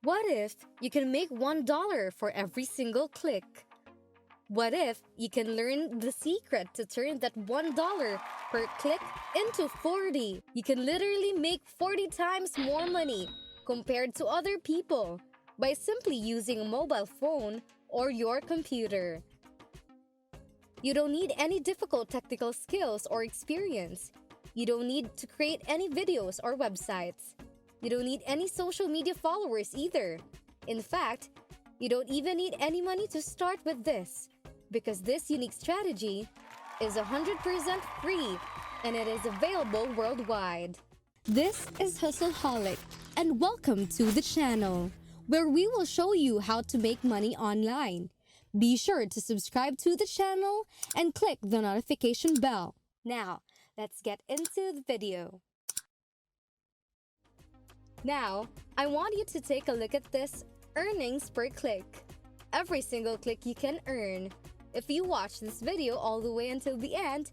What if you can make $1 for every single click? What if you can learn the secret to turn that $1 per click into 40? You can literally make 40 times more money compared to other people by simply using a mobile phone or your computer. You don't need any difficult technical skills or experience. You don't need to create any videos or websites. You don't need any social media followers either. In fact, you don't even need any money to start with this, because this unique strategy is 100% free and it is available worldwide. This is Hustleaholic, and welcome to the channel, where we will show you how to make money online. Be sure to subscribe to the channel and click the notification bell. Now, let's get into the video. Now, I want you to take a look at this earnings per click. Every single click you can earn. If you watch this video all the way until the end,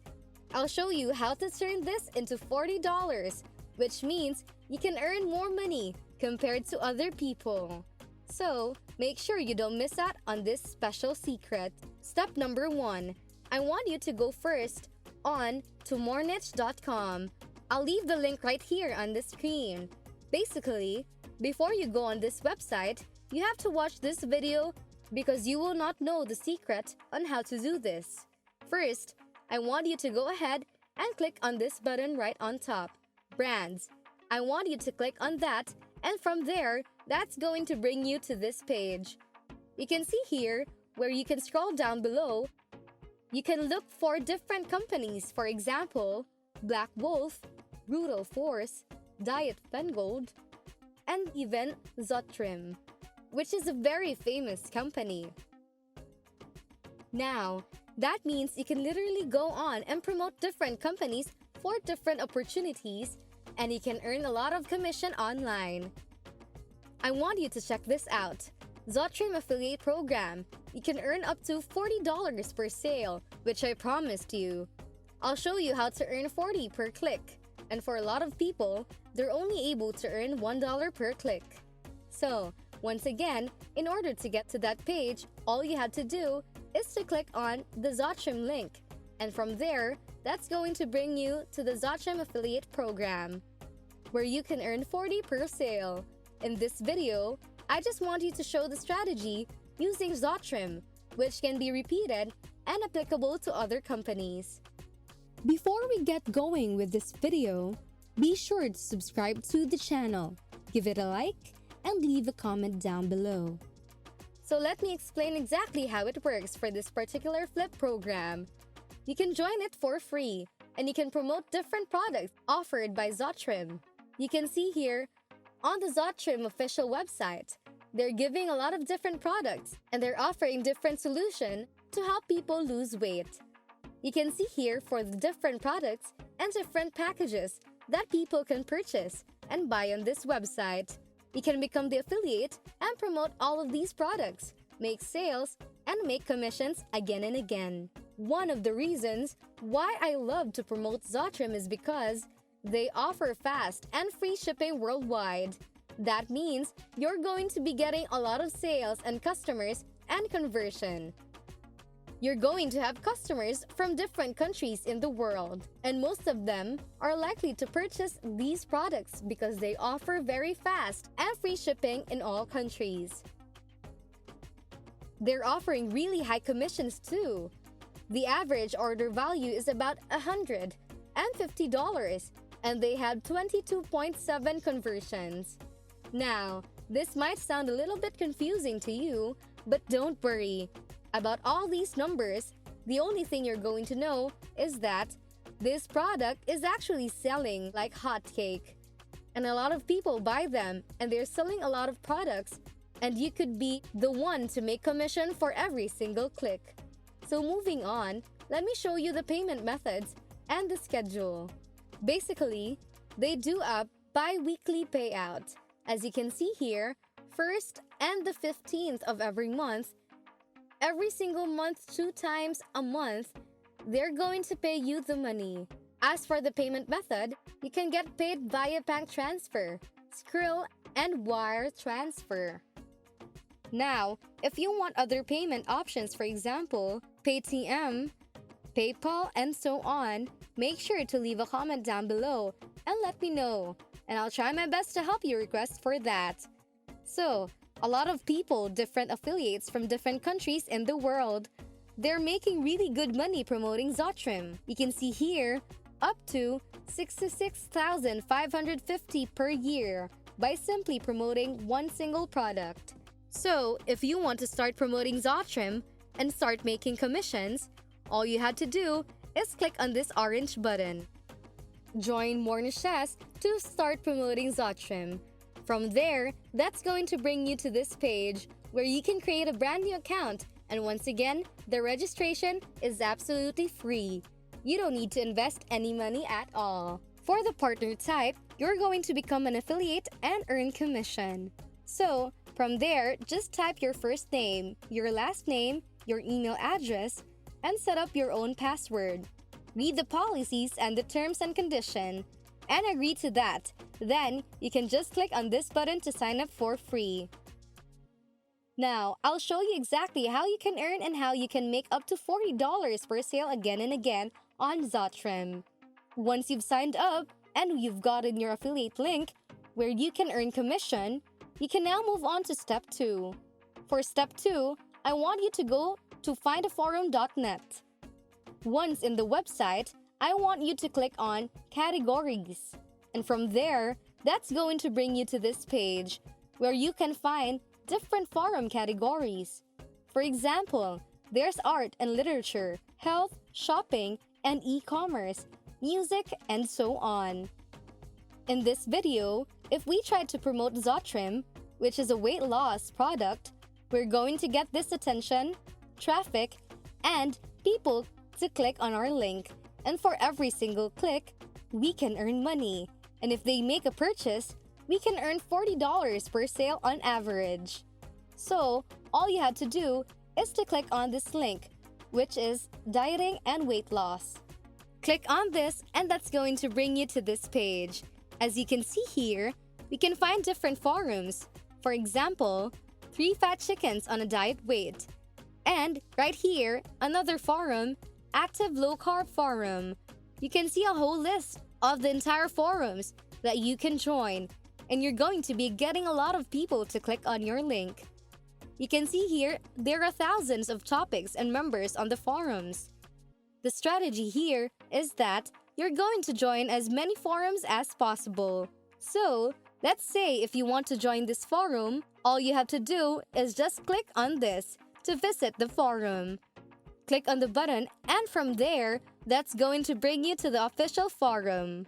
I'll show you how to turn this into $40, which means you can earn more money compared to other people. So, make sure you don't miss out on this special secret. Step number 1. I want you to go first on to moreniche.com. I'll leave the link right here on the screen. Basically, before you go on this website, you have to watch this video because you will not know the secret on how to do this. First, I want you to go ahead and click on this button right on top, Brands. I want you to click on that, and from there, that's going to bring you to this page. You can see here where you can scroll down below. You can look for different companies, for example, Black Wolf, Brutal Force, Diet Fengold, and even Zotrim, which is a very famous company. Now, that means you can literally go on and promote different companies for different opportunities, and you can earn a lot of commission online. I want you to check this out. Zotrim Affiliate Program. You can earn up to $40 per sale, which I promised you. I'll show you how to earn 40 per click. And for a lot of people, they're only able to earn $1 per click. So, once again, in order to get to that page, all you have to do is to click on the Zotrim link. And from there, that's going to bring you to the Zotrim Affiliate Program, where you can earn 40 per sale. In this video, I just want you to show the strategy using Zotrim, which can be repeated and applicable to other companies. Before we get going with this video, be sure to subscribe to the channel, give it a like, and leave a comment down below. So let me explain exactly how it works for this particular flip program. You can join it for free, and you can promote different products offered by Zotrim. You can see here, on the Zotrim official website, they're giving a lot of different products, and they're offering different solutions to help people lose weight. You can see here for the different products and different packages that people can purchase and buy on this website. You can become the affiliate and promote all of these products, make sales, and make commissions again and again. One of the reasons why I love to promote Zotrim is because they offer fast and free shipping worldwide. That means you're going to be getting a lot of sales and customers and conversion. You're going to have customers from different countries in the world, and most of them are likely to purchase these products because they offer very fast and free shipping in all countries. They're offering really high commissions too. The average order value is about $150, and they had 22.7 conversions. Now, this might sound a little bit confusing to you, but don't worry. About all these numbers, the only thing you're going to know is that this product is actually selling like hotcake. And a lot of people buy them, and they're selling a lot of products, and you could be the one to make commission for every single click. So moving on, let me show you the payment methods and the schedule. Basically, they do a bi-weekly payout. As you can see here, 1st and the 15th of every month, every single month, 2 times a month, they're going to pay you the money. As for the payment method, you can get paid via bank transfer, Skrill, and wire transfer. Now, if you want other payment options, for example, Paytm, PayPal, and so on, make sure to leave a comment down below and let me know, and I'll try my best to help you request for that. So, a lot of people, different affiliates from different countries in the world, they're making really good money promoting Zotrim. You can see here, up to 66,550 per year by simply promoting one single product. So, if you want to start promoting Zotrim and start making commissions, all you had to do is click on this orange button. Join Mornishes to start promoting Zotrim. From there, that's going to bring you to this page where you can create a brand new account, and once again, the registration is absolutely free. You don't need to invest any money at all. For the partner type, you're going to become an affiliate and earn commission. So, from there, just type your first name, your last name, your email address, and set up your own password. Read the policies and the terms and conditions, and agree to that. Then, you can just click on this button to sign up for free. Now, I'll show you exactly how you can earn and how you can make up to $40 per sale again and again on Zotrim. Once you've signed up and you've gotten your affiliate link where you can earn commission, you can now move on to step 2. For step 2, I want you to go to findaforum.net. Once in the website, I want you to click on Categories. And from there, that's going to bring you to this page where you can find different forum categories. For example, there's art and literature, health, shopping, and e-commerce, music, and so on. In this video, if we try to promote Zotrim, which is a weight loss product, we're going to get this attention, traffic, and people to click on our link. And for every single click, we can earn money. And if they make a purchase, we can earn $40 per sale on average. So, all you had to do is to click on this link, which is dieting and weight loss. Click on this and that's going to bring you to this page. As you can see here, we can find different forums. For example, 3 fat chickens on a diet weight. And right here, another forum, Active Low Carb Forum. You can see a whole list of the entire forums that you can join, and you're going to be getting a lot of people to click on your link. You can see here, there are thousands of topics and members on the forums. The strategy here is that you're going to join as many forums as possible. So, let's say if you want to join this forum, all you have to do is just click on this to visit the forum. Click on the button, and from there, that's going to bring you to the official forum.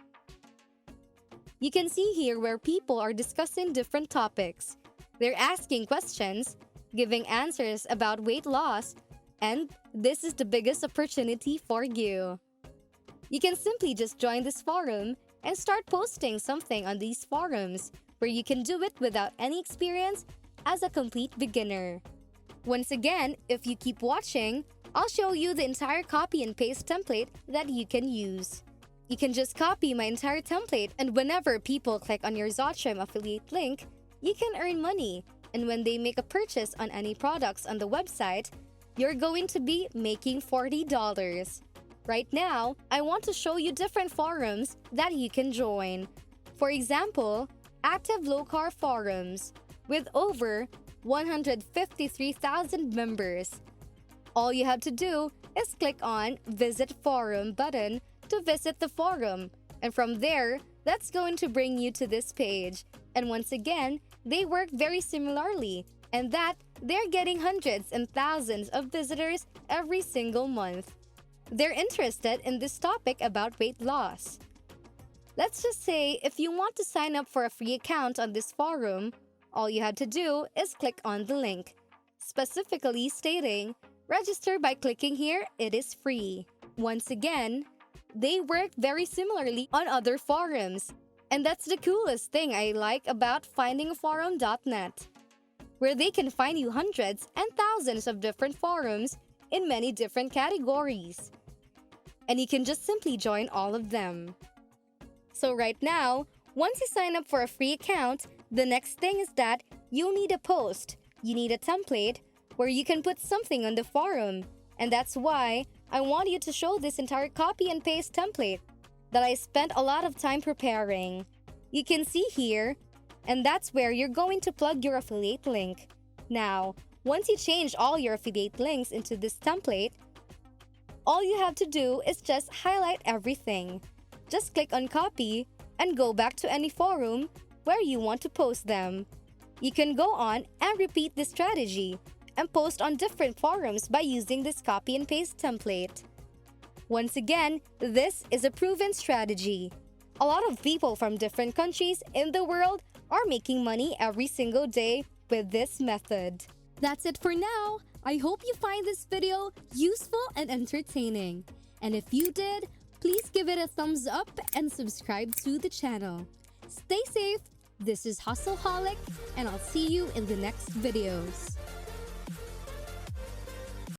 You can see here where people are discussing different topics. They're asking questions, giving answers about weight loss, and this is the biggest opportunity for you. You can simply just join this forum and start posting something on these forums where you can do it without any experience as a complete beginner. Once again, if you keep watching, I'll show you the entire copy and paste template that you can use. You can just copy my entire template, and whenever people click on your Zotrim affiliate link, you can earn money. And when they make a purchase on any products on the website, you're going to be making $40. Right now, I want to show you different forums that you can join. For example, Active Low Carb Forums with over 153,000 members. All you have to do is click on Visit Forum button to visit the forum, and from there, that's going to bring you to this page. And once again, they work very similarly, and that they're getting hundreds and thousands of visitors every single month. They're interested in this topic about weight loss. Let's just say if you want to sign up for a free account on this forum, all you have to do is click on the link, specifically stating, register by clicking here, it is free. Once again, they work very similarly on other forums. And that's the coolest thing I like about findingaforum.net, where they can find you hundreds and thousands of different forums in many different categories. And you can just simply join all of them. So right now, once you sign up for a free account, The next thing is that you'll need a post. You need a template where you can put something on the forum. And that's why I want you to show this entire copy and paste template that I spent a lot of time preparing. You can see here, and that's where you're going to plug your affiliate link. Now, once you change all your affiliate links into this template, all you have to do is just highlight everything. Just click on copy and go back to any forum where you want to post them. You can go on and repeat this strategy and post on different forums by using this copy and paste template. Once again, this is a proven strategy. A lot of people from different countries in the world are making money every single day with this method. That's it for now. I hope you find this video useful and entertaining. And if you did, please give it a thumbs up and subscribe to the channel. Stay safe. This is Hustleholic, and I'll see you in the next videos.